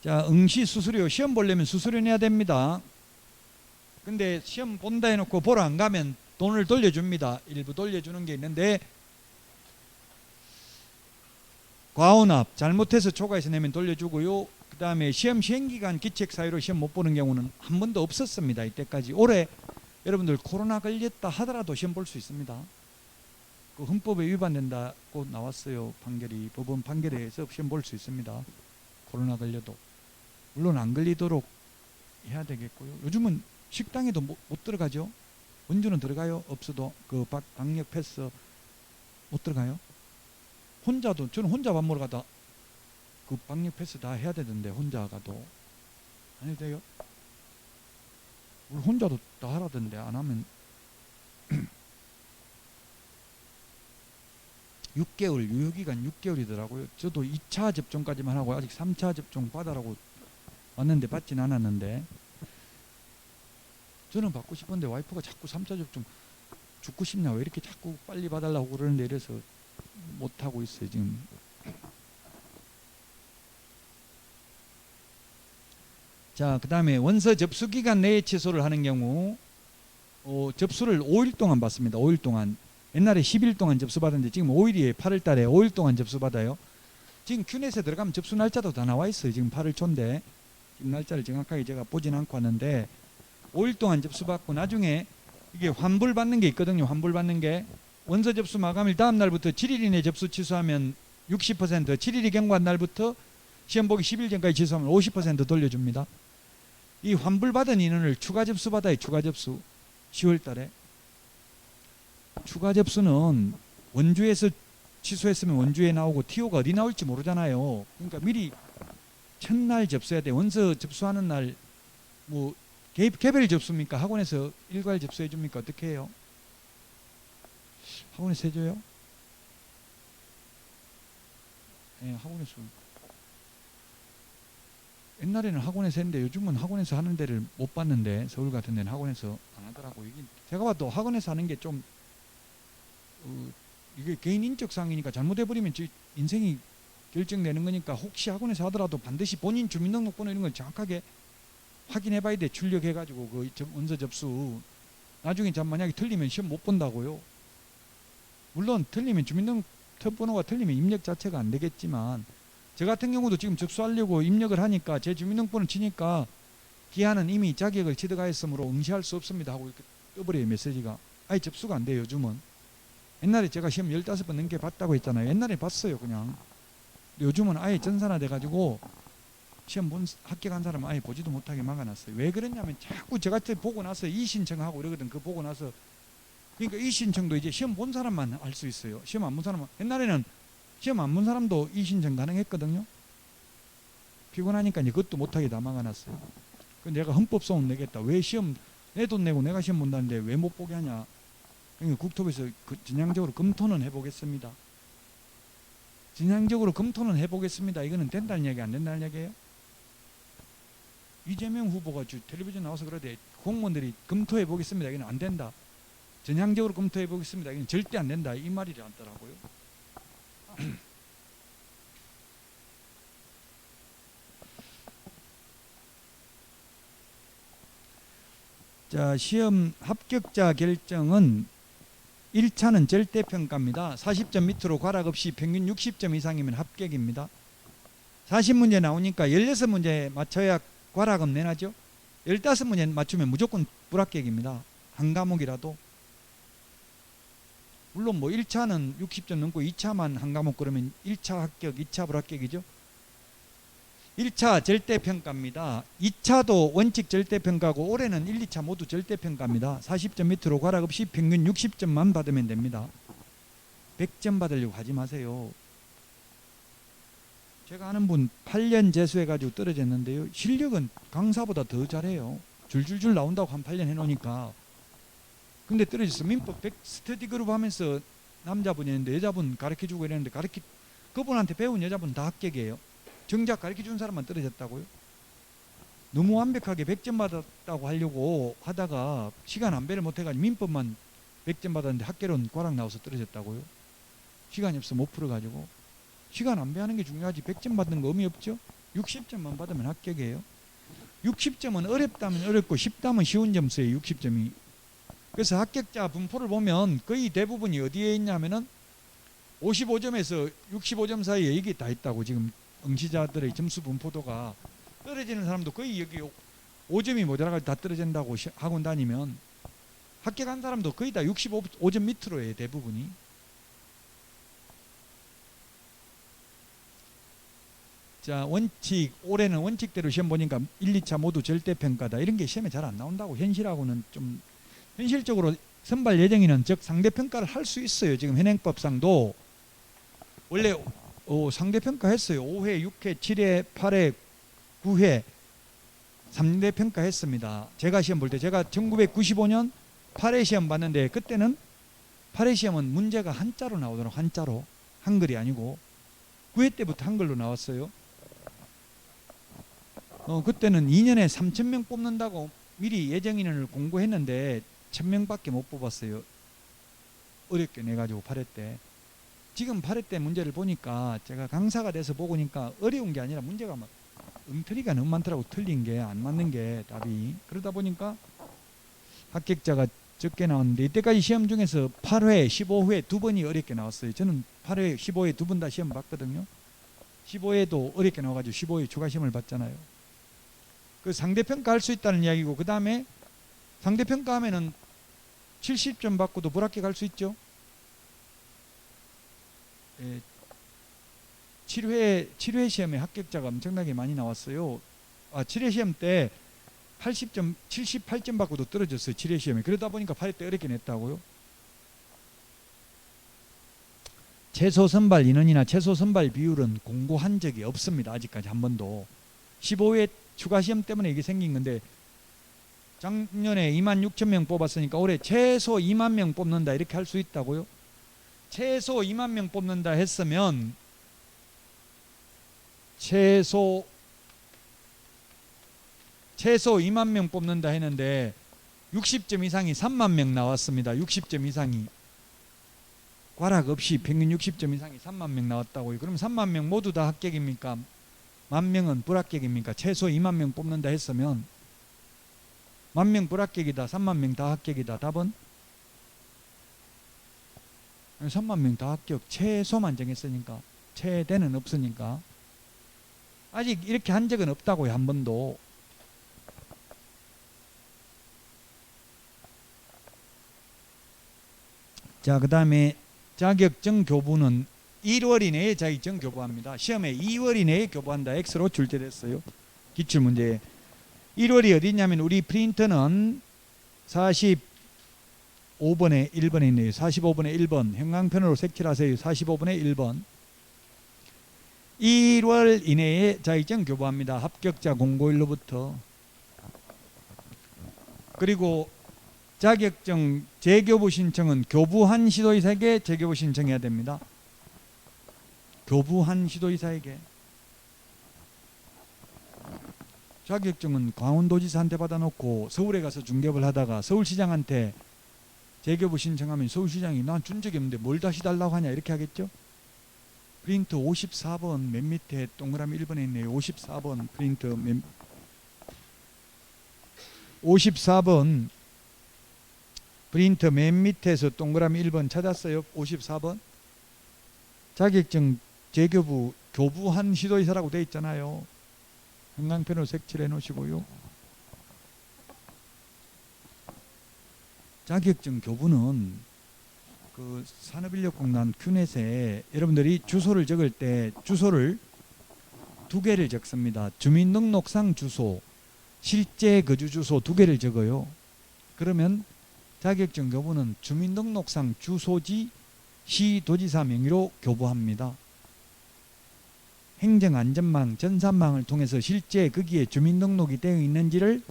자, 응시 수수료 시험 보려면 수수료 내야 됩니다. 근데 시험 본다 해놓고 보러 안 가면 돈을 돌려줍니다. 일부 돌려주는 게 있는데 과온합 잘못해서 초과해서 내면 돌려주고요. 그 다음에 시험 시행기간 기책 사유로 시험 못 보는 경우는 한 번도 없었습니다. 이때까지. 올해 여러분들 코로나 걸렸다 하더라도 시험 볼 수 있습니다. 그 헌법에 위반된다고 나왔어요. 판결이. 법원 판결에 의해서 시험 볼 수 있습니다. 코로나 걸려도. 물론 안 걸리도록 해야 되겠고요. 요즘은 식당에도 못 들어가죠. 원주는 들어가요? 없어도 그 방역 패스 못 들어가요? 혼자도 저는 혼자 밥 먹으러 가다 그 방역 패스 다 해야 되던데 혼자 가도 안 해도 돼요? 우리 혼자도 다 하라던데 안 하면 6개월 유효기간 6개월이더라고요. 저도 2차 접종까지만 하고 아직 3차 접종 받으라고 왔는데 받진 않았는데 저는 받고 싶은데 와이프가 자꾸 3차 접종 죽고 싶냐 왜 이렇게 자꾸 빨리 받으려고 그러는데 이래서 못하고 있어요 지금. 자, 그 다음에 원서 접수 기간 내에 취소를 하는 경우 접수를 5일 동안 받습니다. 5일 동안. 옛날에 10일 동안 접수 받았는데 지금 5일이에요. 8월 달에 5일 동안 접수 받아요. 지금 큐넷에 들어가면 접수 날짜도 다 나와 있어요. 지금 8월 초인데 지금 날짜를 정확하게 제가 보진 않고 왔는데 5일 동안 접수 받고 나중에 이게 환불 받는 게 있거든요. 환불 받는 게 원서 접수 마감일 다음 날부터 7일 이내 접수 취소하면 60%, 7일이 경과한 날부터 시험 보기 10일 전까지 취소하면 50% 돌려줍니다. 이 환불 받은 인원을 추가 접수 받아요. 추가 접수 10월 달에. 추가 접수는 원주에서 취소했으면 원주에 나오고 TO가 어디 나올지 모르잖아요. 그러니까 미리 첫날 접수해야 돼. 원서 접수하는 날 뭐 개별 접수입니까? 학원에서 일괄 접수해 줍니까? 어떻게 해요? 학원에서 해줘요? 네, 학원에서. 옛날에는 학원에서 했는데 요즘은 학원에서 하는 데를 못 봤는데 서울 같은 데는 학원에서 안 하더라고요. 제가 봐도 학원에서 하는 게 좀 이게 개인 인적 사항이니까 잘못해버리면 인생이 결정되는 거니까 혹시 학원에서 하더라도 반드시 본인 주민등록번호 이런 걸 정확하게 확인해봐야 돼. 출력해가지고 그 원서 접수. 나중에 만약에 틀리면 시험 못 본다고요. 물론 틀리면 주민등록번호가 틀리면 입력 자체가 안 되겠지만 저 같은 경우도 지금 접수하려고 입력을 하니까 제 주민등록번호 치니까 기한은 이미 자격을 취득하였으므로 응시할 수 없습니다 하고 이렇게 떠버려요. 메시지가. 아예 접수가 안 돼요. 요즘은. 옛날에 제가 시험 15번 넘게 봤다고 했잖아요. 옛날에 봤어요 그냥. 요즘은 아예 전산화 돼가지고 시험 합격한 사람은 아예 보지도 못하게 막아놨어요. 왜 그랬냐면 자꾸 저같이 보고 나서 이신청하고 이러거든. 그거 보고 나서. 그러니까 이신청도 이제 시험 본 사람만 할 수 있어요. 시험 안 본 사람은. 옛날에는 시험 안 본 사람도 이신청 가능했거든요. 피곤하니까 이제 그것도 못하게 다 막아놨어요. 그래서 내가 헌법소원 내겠다. 왜 시험 내 돈 내고 내가 시험 본다는데 왜 못 보게 하냐. 그러니까 국토부에서 진양적으로 검토는 해보겠습니다. 진양적으로 검토는 해보겠습니다. 이거는 된다는 얘기 안 된다는 얘기예요? 이재명 후보가 텔레비전 나와서 그러대. 공무원들이 검토해 보겠습니다. 이건 안 된다. 전향적으로 검토해 보겠습니다. 이건 절대 안 된다. 이 말이라더라고요. 자, 시험 합격자 결정은 1차는 절대평가입니다. 40점 밑으로 과락 없이 평균 60점 이상이면 합격입니다. 40문제 나오니까 16문제 맞춰야 과락은 내나죠. 15문제 맞추면 무조건 불합격입니다. 한 과목이라도. 물론 뭐 1차는 60점 넘고 2차만 한 과목 그러면 1차 합격, 2차 불합격이죠. 1차 절대평가입니다. 2차도 원칙 절대평가고 올해는 1, 2차 모두 절대평가입니다. 40점 밑으로 과락 없이 평균 60점만 받으면 됩니다. 100점 받으려고 하지 마세요. 제가 아는 분 8년 재수해가지고 떨어졌는데요. 실력은 강사보다 더 잘해요. 줄줄줄 나온다고 한 8년 해놓으니까. 근데 떨어졌어. 민법 스터디 그룹 하면서 남자분이었는데 여자분 가르쳐주고 이랬는데 그분한테 배운 여자분 다 합격이에요. 정작 가르쳐준 사람만 떨어졌다고요? 너무 완벽하게 100점 받았다고 하려고 하다가 시간 안배를 못해가지고 민법만 100점 받았는데 학계론 꽈락 나와서 떨어졌다고요? 시간이 없어 못 풀어가지고. 시간 안배하는 게 중요하지. 100점 받는 거 의미 없죠? 60점만 받으면 합격이에요. 60점은 어렵다면 어렵고 쉽다면 쉬운 점수예요. 60점이. 그래서 합격자 분포를 보면 거의 대부분이 어디에 있냐면은 55점에서 65점 사이에 이게 다 있다고. 지금 응시자들의 점수 분포도가 떨어지는 사람도 거의 여기 5점이 모자라가지고 다 떨어진다고 학원 다니면 합격한 사람도 거의 다 65점 밑으로 해요. 대부분이. 자, 원칙, 올해는 원칙대로 시험 보니까 1, 2차 모두 절대평가다. 이런 게 시험에 잘 안 나온다고. 현실하고는 좀, 현실적으로 선발 예정인은 즉 상대평가를 할 수 있어요. 지금 현행법상도 원래 상대평가 했어요. 5회, 6회, 7회, 8회, 9회 상대평가 했습니다. 제가 시험 볼 때 제가 1995년 8회 시험 봤는데 그때는 8회 시험은 문제가 한자로 나오더라고요. 한자로. 한글이 아니고 9회 때부터 한글로 나왔어요. 그때는 2년에 3,000명 뽑는다고 미리 예정인원을 공고했는데 1,000명밖에 못 뽑았어요. 어렵게 내가지고 8회 때. 지금 8회 때 문제를 보니까 제가 강사가 돼서 보고 니까 어려운 게 아니라 문제가 막 엉터리가 너무 많더라고. 틀린 게 안 맞는 게 답이. 그러다 보니까 합격자가 적게 나왔는데 이때까지 시험 중에서 8회, 15회 두 번이 어렵게 나왔어요. 저는 8회, 15회 두 번 다 시험 봤거든요. 15회도 어렵게 나와가지고 15회 추가 시험을 봤잖아요. 그 상대평가 할 수 있다는 이야기고, 그 다음에 상대평가 하면은 70점 받고도 불합격 할 수 있죠. 7회 시험에 합격자가 엄청나게 많이 나왔어요. 7회 시험 때 80점, 78점 받고도 떨어졌어요. 7회 시험에. 그러다 보니까 8회 때 어렵게 냈다고요. 최소 선발 인원이나 최소 선발 비율은 공고한 적이 없습니다. 아직까지 한 번도. 15회 추가 시험 때문에 이게 생긴 건데 작년에 26,000명 뽑았으니까 올해 최소 2만 명 뽑는다 이렇게 할 수 있다고요. 최소 2만 명 뽑는다 했으면 최소 2만 명 뽑는다 했는데 60점 이상이 3만 명 나왔습니다. 60점 이상이. 과락 없이 평균 60점 이상이 3만 명 나왔다고요. 그럼 3만 명 모두 다 합격입니까? 10,000명은 불합격입니까? 최소 2만 명 뽑는다 했으면 10,000명 불합격이다. 3만 명 다 합격이다. 답은? 3만 명 다 합격. 최소만 정했으니까. 최대는 없으니까. 아직 이렇게 한 적은 없다고요. 한 번도. 자, 그 다음에 자격증 교부는 1월 이내에 자격증 교부합니다. 시험에 2월 이내에 교부한다. X로 출제됐어요. 기출문제에. 1월이 어디 있냐면 우리 프린터는 45번에 1번에 있네요. 45번에 1번. 형광펜으로 색칠하세요. 45번에 1번. 1월 이내에 자격증 교부합니다. 합격자 공고일로부터. 그리고 자격증 재교부 신청은 교부한 시도이사에게 재교부 신청해야 됩니다. 교부한 시도이사에게. 자격증은 강원도지사한테 받아놓고 서울에 가서 중개업을 하다가 서울시장한테 재교부 신청하면 서울시장이 난 준 적이 없는데 뭘 다시 달라고 하냐 이렇게 하겠죠. 프린터 54번 맨 밑에 동그라미 1번에 있네요. 54번 프린터 54번 프린터 맨 밑에서 동그라미 1번 찾았어요. 54번. 자격증 재교부 교부한 시도이사라고 되어 있잖아요. 형광펜으로 색칠해 놓으시고요. 자격증 교부는 그 산업인력공단 큐넷에 여러분들이 주소를 적을 때 주소를 2개를 적습니다. 주민등록상 주소, 실제 거주 주소 2개를 적어요. 그러면 자격증 교부는 주민등록상 주소지 시도지사 명의로 교부합니다. 행정안전망, 전산망을 통해서 실제 거기에 주민등록이 되어 있는지를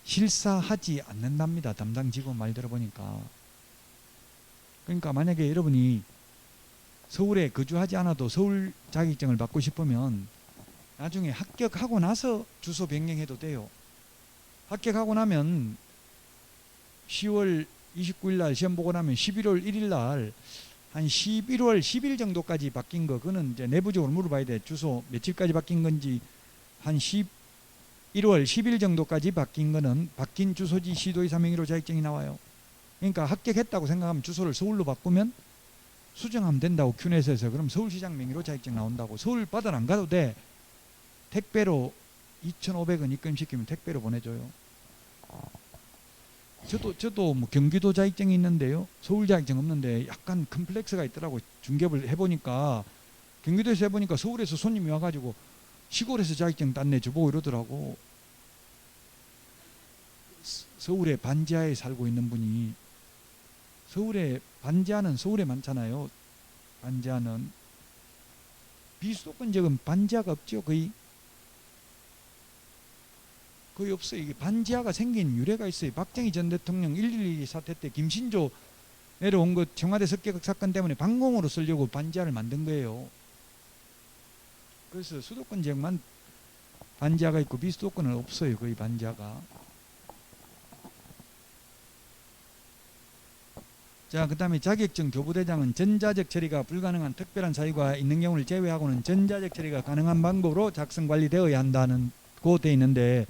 실사하지 않는답니다. 담당 직원 말 들어보니까. 그러니까 만약에 여러분이 서울에 거주하지 않아도 서울 자격증을 받고 싶으면 나중에 합격하고 나서 주소 변경해도 돼요. 합격하고 나면 10월 29일 날 시험 보고 나면 11월 1일 날 한 11월 10일 정도까지 바뀐 거, 그거는 이제 내부적으로 물어봐야 돼. 주소 며칠까지 바뀐 건지. 한 11월 10일 정도까지 바뀐 거는 바뀐 주소지 시도의사 명의로 자격증이 나와요. 그러니까 합격했다고 생각하면 주소를 서울로 바꾸면 수정하면 된다고 큐넷에서. 그럼 서울시장 명의로 자격증 나온다고. 서울 받아 안 가도 돼. 택배로 2,500원 입금시키면 택배로 보내줘요. 저도 뭐 경기도 자격증이 있는데요. 서울 자격증 없는데 약간 컴플렉스가 있더라고. 중개를 해보니까, 경기도에서 해보니까 서울에서 손님이 와가지고 시골에서 자격증 땄네 주보고 이러더라고. 서울에 반지하에 살고 있는 분이, 서울에 반지하는 서울에 많잖아요. 반지하는 비수도권 지역은 반지하가 없죠. 거의 없어요. 이게 반지하가 생긴 유래가 있어요. 박정희 전 대통령 1.12 사태 때 김신조 내려온 거 청와대 습격 사건 때문에 방공호로 쓰려고 반지하를 만든 거예요. 그래서 수도권 지역만 반지하가 있고 비수도권은 없어요. 거의 반지하가. 자, 그 다음에 자격증 교부대장은 전자적 처리가 불가능한 특별한 사유가 있는 경우를 제외하고는 전자적 처리가 가능한 방법으로 작성 관리되어야 한다는 고 돼 있는데,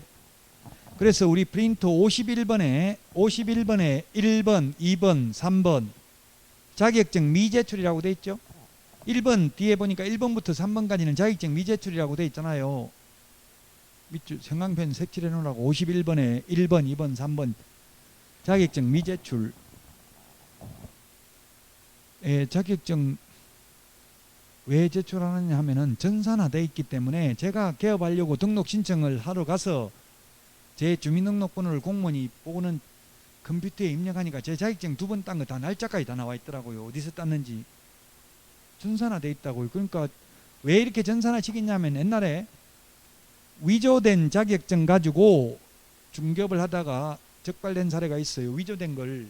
그래서 우리 프린터 51번에 1번, 2번, 3번 자격증 미제출이라고 돼 있죠. 1번 뒤에 보니까 1번부터 3번까지는 자격증 미제출이라고 돼 있잖아요. 밑줄 형광펜 색칠해 놓으라고. 51번에 1번, 2번, 3번 자격증 미제출. 자격증 왜 제출하느냐 하면은 전산화되어 있기 때문에, 제가 개업하려고 등록 신청을 하러 가서 제 주민등록번호를 공무원이 보고는 컴퓨터에 입력하니까 제 자격증 2번 딴 거 다 날짜까지 다 나와 있더라고요. 어디서 땄는지. 전산화되어 있다고요. 그러니까 왜 이렇게 전산화 시켰냐면, 옛날에 위조된 자격증 가지고 중개업을 하다가 적발된 사례가 있어요. 위조된 걸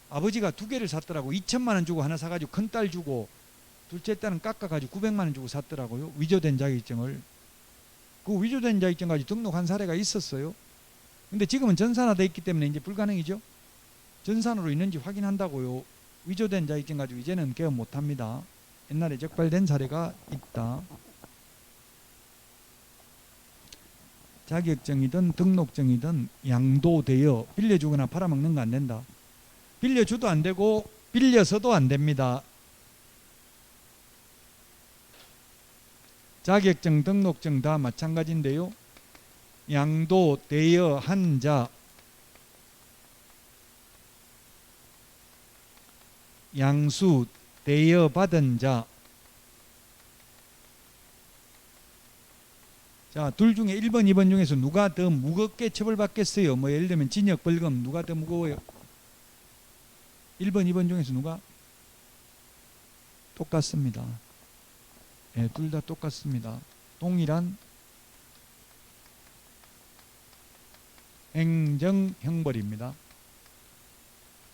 아버지가 2개를 샀더라고. 2천만 원 주고 하나 사가지고 큰딸 주고, 둘째 딸은 깎아가지고 900만 원 주고 샀더라고요. 위조된 자격증을. 그 위조된 자격증 가지고 등록한 사례가 있었어요. 근데 지금은 전산화되어 있기 때문에 이제 불가능이죠. 전산으로 있는지 확인한다고요. 위조된 자격증 가지고 이제는 개업 못합니다. 옛날에 적발된 사례가 있다. 자격증이든 등록증이든 양도되어 빌려주거나 팔아먹는 거 안 된다. 빌려줘도 안 되고 빌려서도 안 됩니다. 자격증, 등록증 다 마찬가지인데요. 양도되어 한 자, 양수되어 받은 자. 자, 둘 중에 1번, 2번 중에서 누가 더 무겁게 처벌받겠어요? 뭐 예를 들면 징역, 벌금 누가 더 무거워요? 1번, 2번 중에서 누가? 똑같습니다. 네, 둘 다 똑같습니다. 동일한 행정형벌입니다.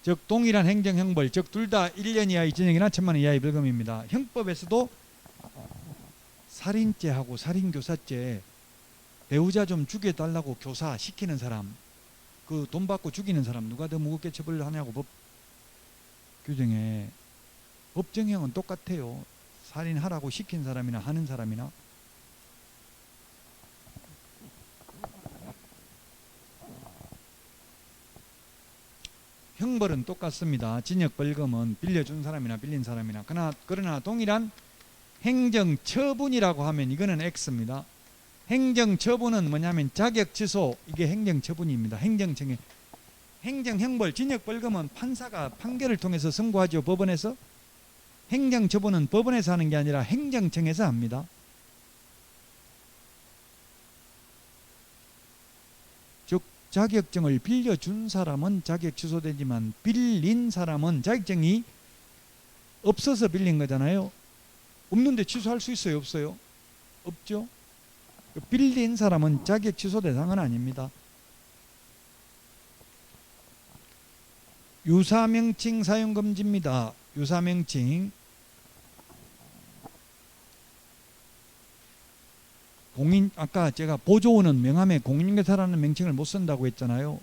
즉 동일한 행정형벌, 즉 둘 다 1년 이하의 징역이나 1,000만 원 이하의 벌금입니다. 형법에서도 살인죄하고 살인교사죄, 배우자 좀 죽여달라고 교사 시키는 사람, 그 돈 받고 죽이는 사람 누가 더 무겁게 처벌을 하냐고 법 규정에. 법정형은 똑같아요. 살인하라고 시킨 사람이나 하는 사람이나. 형벌은 똑같습니다. 징역, 벌금은 빌려준 사람이나 빌린 사람이나. 그러나 동일한 행정처분이라고 하면 이거는 X입니다. 행정처분은 뭐냐면 자격 취소, 이게 행정처분입니다. 행정청에. 행정형벌, 징역, 벌금은 판사가 판결을 통해서 선고하죠. 법원에서. 행정처분은 법원에서 하는 게 아니라 행정청에서 합니다. 즉 자격증을 빌려준 사람은 자격 취소되지만 빌린 사람은 자격증이 없어서 빌린 거잖아요. 없는데 취소할 수 있어요? 없어요? 없죠. 빌린 사람은 자격 취소 대상은 아닙니다. 유사명칭 사용 금지입니다. 유사명칭. 아까 제가 보조원은 명함에 공인중개사라는 명칭을 못 쓴다고 했잖아요.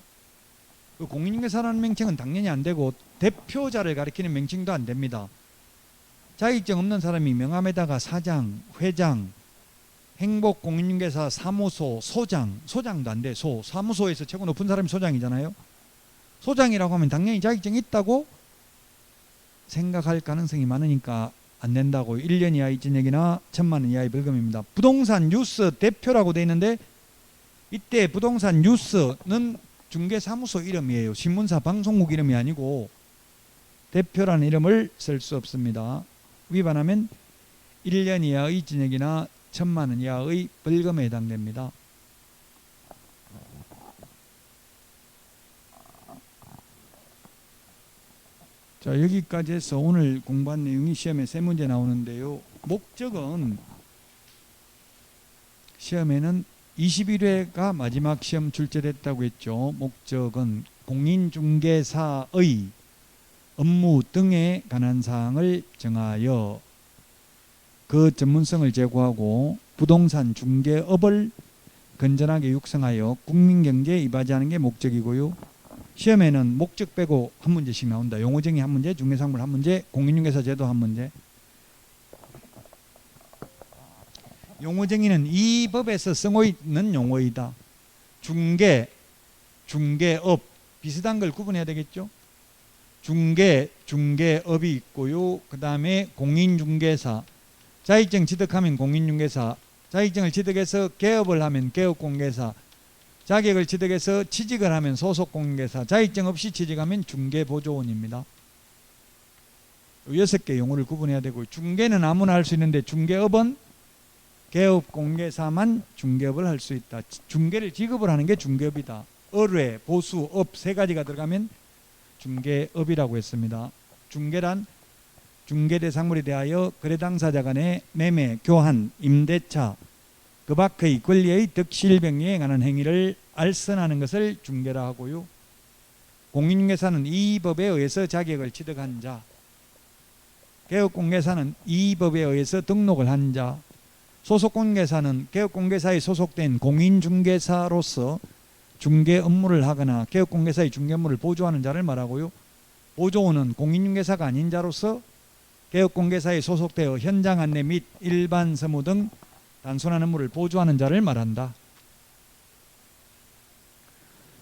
그 공인중개사라는 명칭은 당연히 안 되고 대표자를 가리키는 명칭도 안 됩니다. 자격증 없는 사람이 명함에다가 사장, 회장, 행복공인중개사 사무소, 소장도 안 돼. 사무소에서 최고 높은 사람이 소장이잖아요. 소장이라고 하면 당연히 자격증이 있다고 생각할 가능성이 많으니까 안 된다고. 1년 이하의 징역이나 1,000만 원 이하의 벌금입니다. 부동산 뉴스 대표라고 돼 있는데 이때 부동산 뉴스는 중개사무소 이름이에요. 신문사 방송국 이름이 아니고 대표라는 이름을 쓸 수 없습니다. 위반하면 1년 이하의 징역이나 1,000만 원 이하의 벌금에 해당됩니다. 자, 여기까지 해서 오늘 공부한 내용이 시험에 3문제 나오는데요. 목적은 시험에는 21회가 마지막 시험 출제됐다고 했죠. 목적은 공인중개사의 업무 등에 관한 사항을 정하여 그 전문성을 제고하고 부동산 중개업을 건전하게 육성하여 국민경제에 이바지하는 게 목적이고요. 시험에는 목적 빼고 한 문제씩 나온다. 용어정의 한 문제, 중개상물 한 문제, 공인중개사 제도 한 문제. 용어정의는 이 법에서 쓰고 있는 용어이다. 중개, 중개업 비슷한 걸 구분해야 되겠죠. 중개업이 있고요. 그 다음에 공인중개사, 자격증 취득하면 공인중개사, 자격증을 취득해서 개업을 하면 개업공개사, 자격을 취득해서 취직을 하면 소속공개사, 자격증 없이 취직하면 중개보조원입니다. 6개 용어를 구분해야 되고, 중개는 아무나 할 수 있는데 중개업은 개업공개사만 중개업을 할 수 있다. 중개를 지급을 하는 게 중개업이다. 의뢰, 보수, 업 3가지가 들어가면 중개업이라고 했습니다. 중개란 중개대상물에 대하여 거래 당사자 간의 매매, 교환, 임대차, 그 밖의 권리의 득실병리에 관한 행위를 알선하는 것을 중개라 하고요. 공인중개사는 이 법에 의해서 자격을 취득한 자, 개업공개사는 이 법에 의해서 등록을 한 자, 소속공개사는 개업공개사에 소속된 공인중개사로서 중개 업무를 하거나 개업공개사의 중개 업무를 보조하는 자를 말하고요. 보조원은 공인중개사가 아닌 자로서 개업공개사에 소속되어 현장 안내 및 일반 서무 등 단순한 업무를 보조하는 자를 말한다.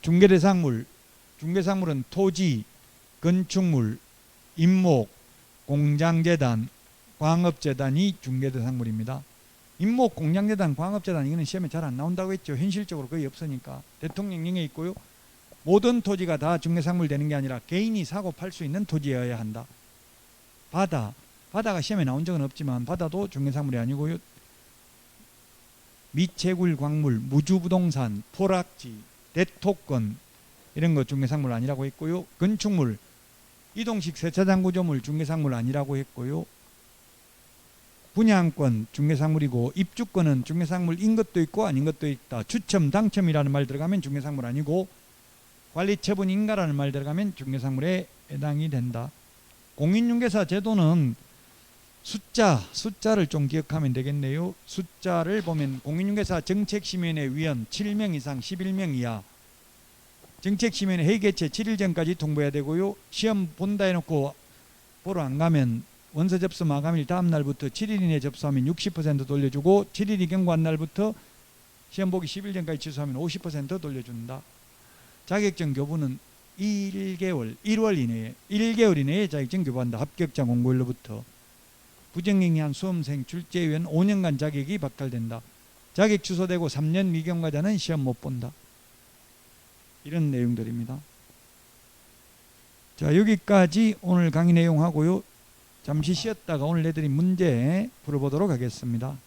중개대상물, 중개상물은 토지, 건축물, 임목, 공장재단, 광업재단이 중개대상물입니다. 임목, 공장재단, 광업재단 이거는 시험에 잘 안 나온다고 했죠. 현실적으로 거의 없으니까. 대통령령에 있고요. 모든 토지가 다 중개상물 되는 게 아니라 개인이 사고 팔 수 있는 토지여야 한다. 바다가 시험에 나온 적은 없지만 바다도 중개상물이 아니고요. 미채굴 광물, 무주부동산, 포락지, 대토권 이런 거 중개상물 아니라고 했고요. 건축물, 이동식 세차장 구조물 중개상물 아니라고 했고요. 분양권 중개상물이고 입주권은 중개상물인 것도 있고 아닌 것도 있다. 추첨, 당첨이라는 말 들어가면 중개상물 아니고 관리처분 인가라는 말 들어가면 중개상물에 해당이 된다. 공인중개사 제도는 숫자를 좀 기억하면 되겠네요. 숫자를 보면 공인중개사 정책심의위원회 위원 7명 이상 11명 이하, 정책심의위원회 회의 개최 7일 전까지 통보해야 되고요. 시험 본다 해놓고 보러 안 가면 원서 접수 마감일 다음 날부터 7일 이내 접수하면 60% 돌려주고 7일이 경과한 날부터 시험 보기 10일 전까지 취소하면 50% 돌려준다. 자격증 교부는 1개월 이내에 자격증 교부한다. 합격자 공고일로부터. 부정행위한 수험생 출제위원 5년간 자격이 박탈된다. 자격 취소되고 3년 미경과자는 시험 못 본다. 이런 내용들입니다. 자, 여기까지 오늘 강의 내용하고요. 잠시 쉬었다가 오늘 내드린 문제 풀어보도록 하겠습니다.